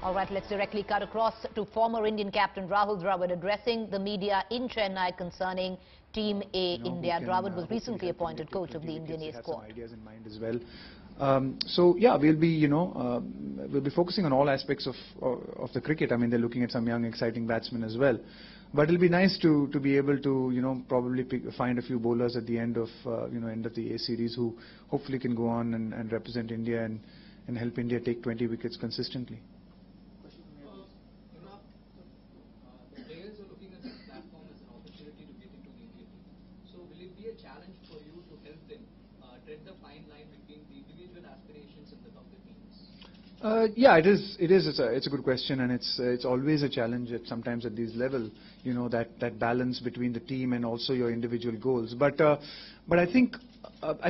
All right, let's directly cut across to former Indian captain Rahul Dravid addressing the media in Chennai concerning Team A India. Dravid was recently appointed coach of the Indian A squad. Ideas in mind as well. So yeah, we'll be focusing on all aspects of the cricket. I mean, they're looking at some young, exciting batsmen as well. But it'll be nice to be able to probably find a few bowlers at the end of end of the A series who hopefully can go on and represent India and help India take 20 wickets consistently. The players are looking at this platform as an opportunity to get into the Indian team. So will it be a challenge for you to help them tread the fine line between the individual aspirations and the of the teams? Yeah, it is. It's a good question, and it's always a challenge sometimes at this level. That balance between the team and also your individual goals. But I think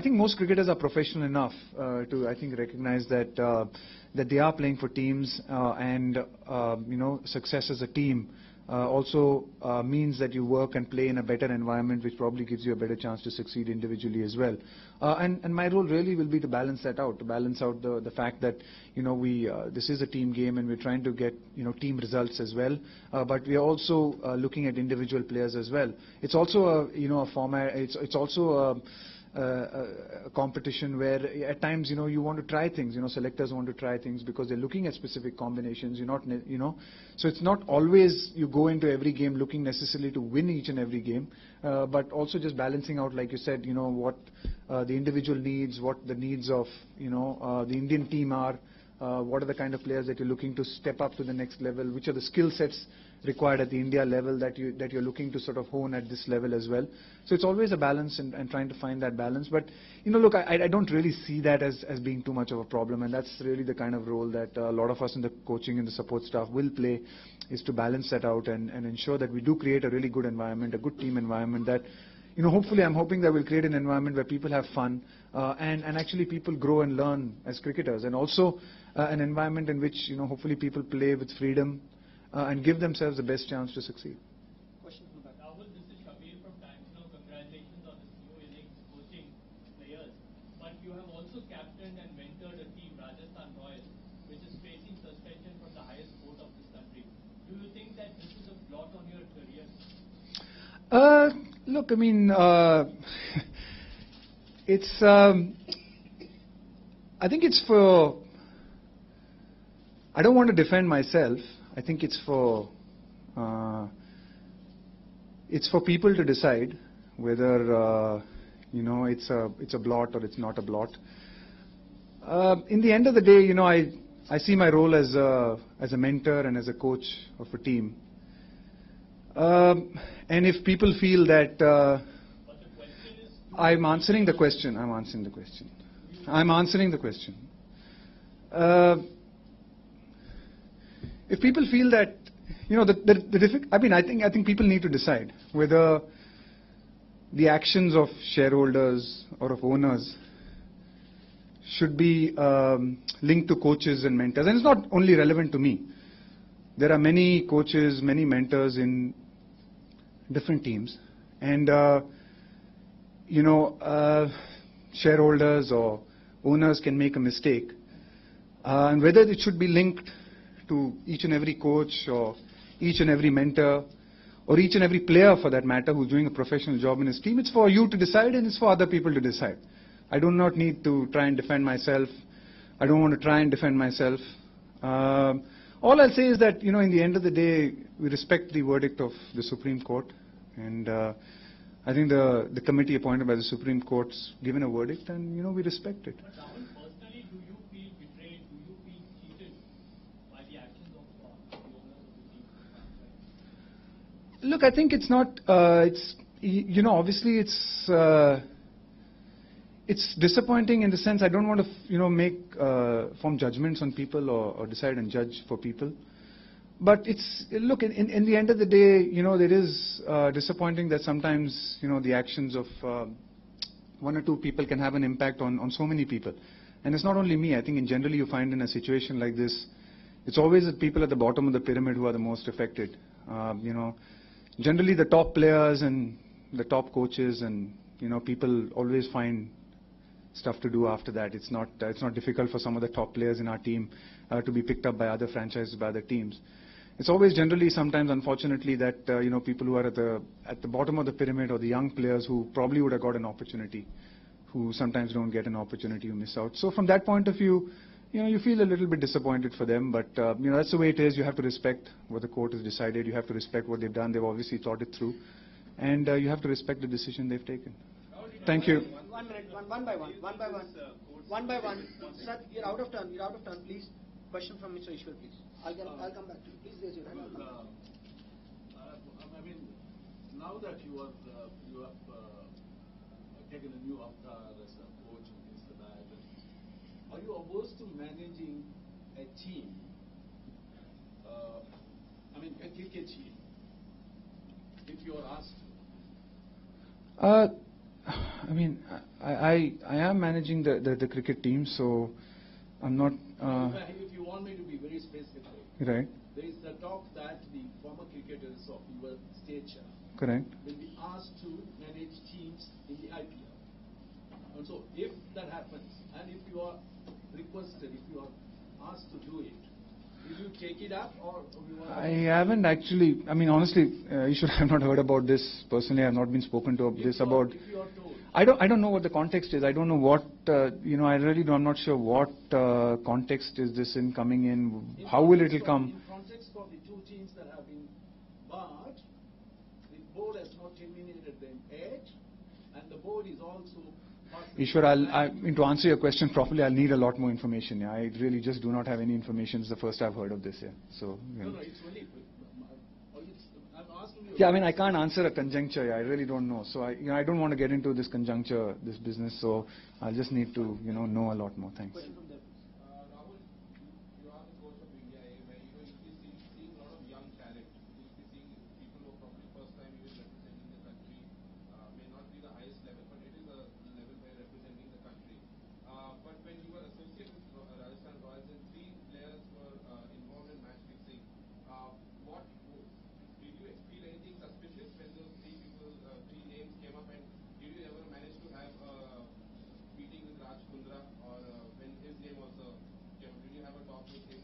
most cricketers are professional enough to recognize that they are playing for teams, and success as a team also means that you work and play in a better environment, which probably gives you a better chance to succeed individually as well. And my role really will be to balance that out, to balance out the fact that this is a team game and we're trying to get team results as well. But we are also looking at individual players as well. It's also a format. It's also a competition where at times you want to try things. Selectors want to try things because they're looking at specific combinations. So it's not always you go into every game looking necessarily to win each and every game, but also just balancing out, like you said, what the individual needs, what the needs of the Indian team are. What are the kind of players that you're looking to step up to the next level? Which are the skill sets required at the India level that you're looking to sort of hone at this level as well? So it's always a balance and trying to find that balance. But look, I don't really see that as being too much of a problem, and that's really the kind of role that a lot of us in the coaching and the support staff will play, is to balance that out and ensure that we do create a really good environment, a good team environment that. Hopefully I'm hoping that we'll create an environment where people have fun and actually people grow and learn as cricketers, and also an environment in which hopefully people play with freedom and give themselves the best chance to succeed. Question from the back. Rahul, this is Shabir from Times Now. Congratulations on this new innings coaching players. But you have also captained and mentored a team, Rajasthan Royals, which is facing suspension from the highest court of this country. Do you think that this is a blot on your career? Look, I mean, it's. I think it's for. I don't want to defend myself. I think it's for. It's for people to decide whether it's a blot or it's not a blot. In the end of the day, I see my role as a mentor and as a coach of a team. And if people feel that I'm answering the question. If people feel that I think people need to decide whether the actions of shareholders or of owners should be linked to coaches and mentors. And it's not only relevant to me. There are many coaches, many mentors in different teams, and shareholders or owners can make a mistake, and whether it should be linked to each and every coach or each and every mentor or each and every player for that matter who's doing a professional job in his team, it's for you to decide and it's for other people to decide. I do not need to try and defend myself. I don't want to try and defend myself. All I'll say is that, in the end of the day, we respect the verdict of the Supreme Court, and I think the committee appointed by the Supreme Court's given a verdict, and, we respect it. But Rahul, personally, do you feel betrayed? Do you feel cheated by the actions of the owners of the team? Look, I think it's not, obviously it's disappointing in the sense I don't want to, form judgments on people or decide and judge for people. But look, in the end of the day, it is disappointing that sometimes, the actions of one or two people can have an impact on so many people. And it's not only me. I think in general you find in a situation like this, it's always the people at the bottom of the pyramid who are the most affected. Generally the top players and the top coaches and, people always find stuff to do after that. It's not difficult for some of the top players in our team to be picked up by other franchises, by other teams. It's always generally sometimes, unfortunately, that people who are at the bottom of the pyramid, or the young players who probably would have got an opportunity, who sometimes don't get an opportunity, who miss out. So from that point of view, you feel a little bit disappointed for them, but that's the way it is. You have to respect what the court has decided. You have to respect what they've done. They've obviously thought it through, and you have to respect the decision they've taken. Thank you. 1 minute, one by one. Sir, you're out of turn. Please, question from Mr. Ishwar, please. I'll come back to you. Please raise your hand. I mean, now that you have taken a new avatar as a coach and this and that, are you opposed to managing a team? A cricket team, if you are asked to? I am managing the cricket team, so I'm not. If you want me to be very specific, Right. There is the talk that the former cricketers of your stature Correct. will be asked to manage teams in the IPL. And so, if that happens, and if you are requested, if you are asked to do it, will you take it up, or you want? I haven't actually. honestly, you should have not heard about this personally. I have not been spoken to If you are told. I don't know what the context is. I don't know what I really don't. I'm not sure what context is this in coming in. How will it come? In context of the two teams that have been barred, the board has not terminated them yet, and the board is also. Ishwar, to answer your question properly, I'll need a lot more information. Yeah. I really just do not have any information. It's the first I've heard of this. Yeah. So. No, it's only. I'm asking you. Yeah, I can't answer a conjuncture. Yeah, I really don't know. So I don't want to get into this conjuncture, this business. So I'll just need to know a lot more. Thanks. Question from there, please. Rahul, you are the coach of India, where you will be seeing a lot of young talent. You will be seeing people who are probably first time even representing the country. May not be the highest level, but it is a level where representing the country. But when you were associated with Rajasthan Royals and 3 players were involved in match fixing, did you feel anything suspicious when those 3 names came up, and did you ever manage to have a meeting with Raj Kundra, or when his name also came up, did you have a talk with him?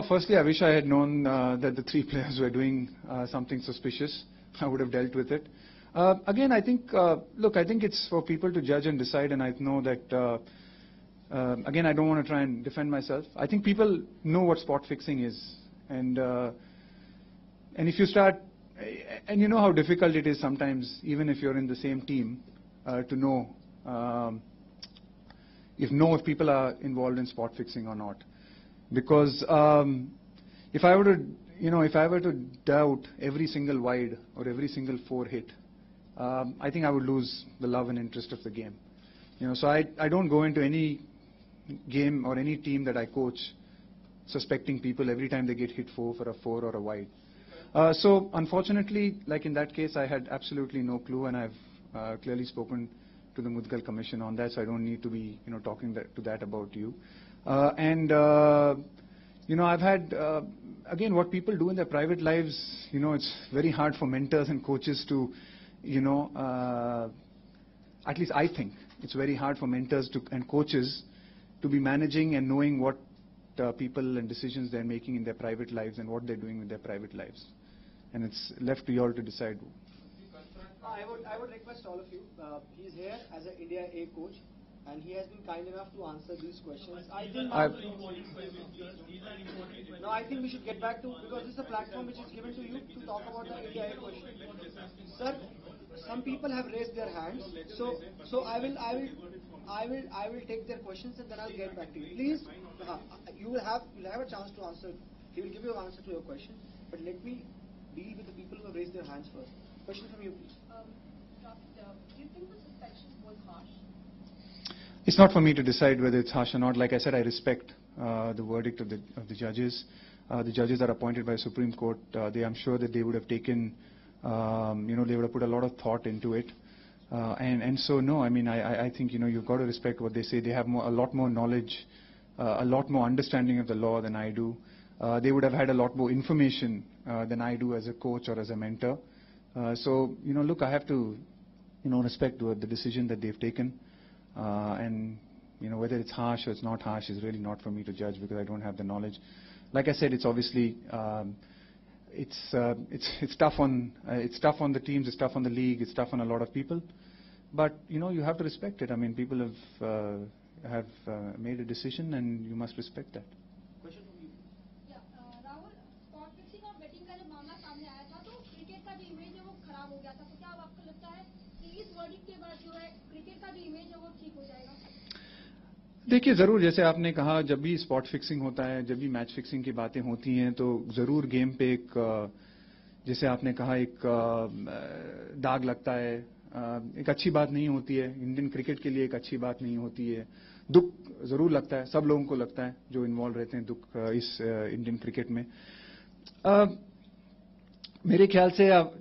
Firstly, I wish I had known that the 3 players were doing something suspicious. I would have dealt with it. Again, I think, I think it's for people to judge and decide, and I know that, again, I don't want to try and defend myself. I think people know what spot fixing is, and if you start, and you know how difficult it is sometimes, even if you're in the same team, to know if people are involved in spot fixing or not. Because if I were to doubt every single wide or every single 4 hit, I think I would lose the love and interest of the game. So I don't go into any game or any team that I coach suspecting people every time they get hit for a 4 or a wide. So unfortunately, like in that case, I had absolutely no clue, and I've clearly spoken to the Mudgal Commission on that, so I don't need to be talking to that about you. I've had again, what people do in their private lives, it's very hard for mentors and coaches to, at least I think it's very hard for mentors and coaches to be managing and knowing what people and decisions they're making in their private lives and what they're doing with their private lives. And it's left to you all to decide. I would request all of you. He's here as an India A coach, and he has been kind enough to answer these questions. I think we should get back to, because this is a platform which is given to you to talk about the India A question. Sir, some people have raised their hands, so I will take their questions and then I'll get back to you. Please, you will have a chance to answer. He will give you an answer to your question, but let me deal with the people who have raised their hands first. Question from you, please. Do you think the suspension was harsh? It's not for me to decide whether it's harsh or not. Like I said, I respect the verdict of the judges. The judges are appointed by the Supreme Court. I'm sure that they would have taken, they would have put a lot of thought into it. And so, no, I think, you've got to respect what they say. They have a lot more knowledge, a lot more understanding of the law than I do. They would have had a lot more information than I do as a coach or as a mentor. So, look, I have to, respect the decision that they've taken. and whether it's harsh or it's not harsh is really not for me to judge because I don't have the knowledge. Like I said, it's obviously it's tough on the teams, it's tough on the league, it's tough on a lot of people. But you have to respect it. I mean, people have made a decision, and you must respect that. Question from you. Yeah, Rahul, spot fixing और betting का जब मामला सामने आया था तो cricket का जो इमेज है वो खराब हो गया था, तो क्या अब आपको लगता है कि इस वर्डिक्ट के बाद जो है क्रिकेट का जो इमेज है वो ठीक हो जाएगा? देखिए, जरूर, जैसे आपने कहा, जब भी स्पॉट फिक्सिंग होता है, जब भी मैच फिक्सिंग की बातें होती हैं, तो जरूर गेम पे जैसे आपने कहा, एक दाग लगता है, एक अच्छी बात नहीं होती है, इंडियन क्रिकेट के लिए एक अच्छी बात नहीं होती है, दुख जरूर लगता है, सब लोगों को लगता है जो इन्वॉल्व रहते हैं, दुख इस इंडियन क्रिकेट में। मेरे ख्याल से अब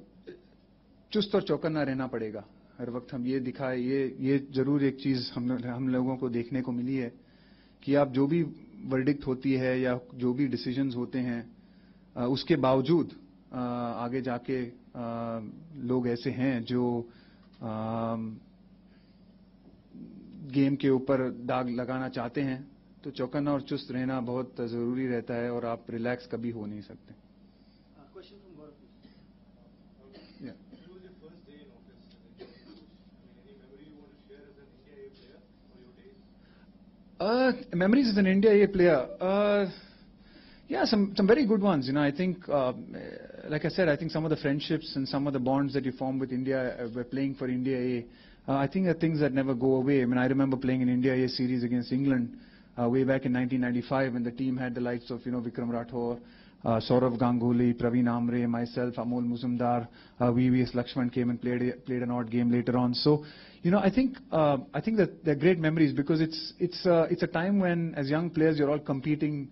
चुस्त और चौकन्ना रहना पड़ेगा हर वक्त। हम ये दिखाए, ये जरूर एक चीज हम लोगों को देखने को मिली है कि आप जो भी वर्डिक्ट होती है या जो भी डिसीजंस होते हैं, उसके बावजूद आगे जाके लोग ऐसे हैं जो गेम के ऊपर दाग लगाना चाहते हैं, तो चौकन्ना और चुस्त रहना बहुत जरूरी रहता है और आप रिलैक्स कभी हो नहीं सकते। Question from Gaurav, please. Yeah. It was your first day in office as a coach. Any memory you want to share as an India A player for your days? Memories as an India A player. Yeah, some very good ones. I think, like I said, I think some of the friendships and some of the bonds that you form with India, playing for India A, I think are things that never go away. I mean, I remember playing an India A series against England way back in 1995 when the team had the likes of, Vikram Rathore, Saurav Ganguly, Praveen Amre, myself, Amol Muzumdar, VVS Lakshman came and played an odd game later on. So, I think that they're great memories because it's a time when, as young players, you're all competing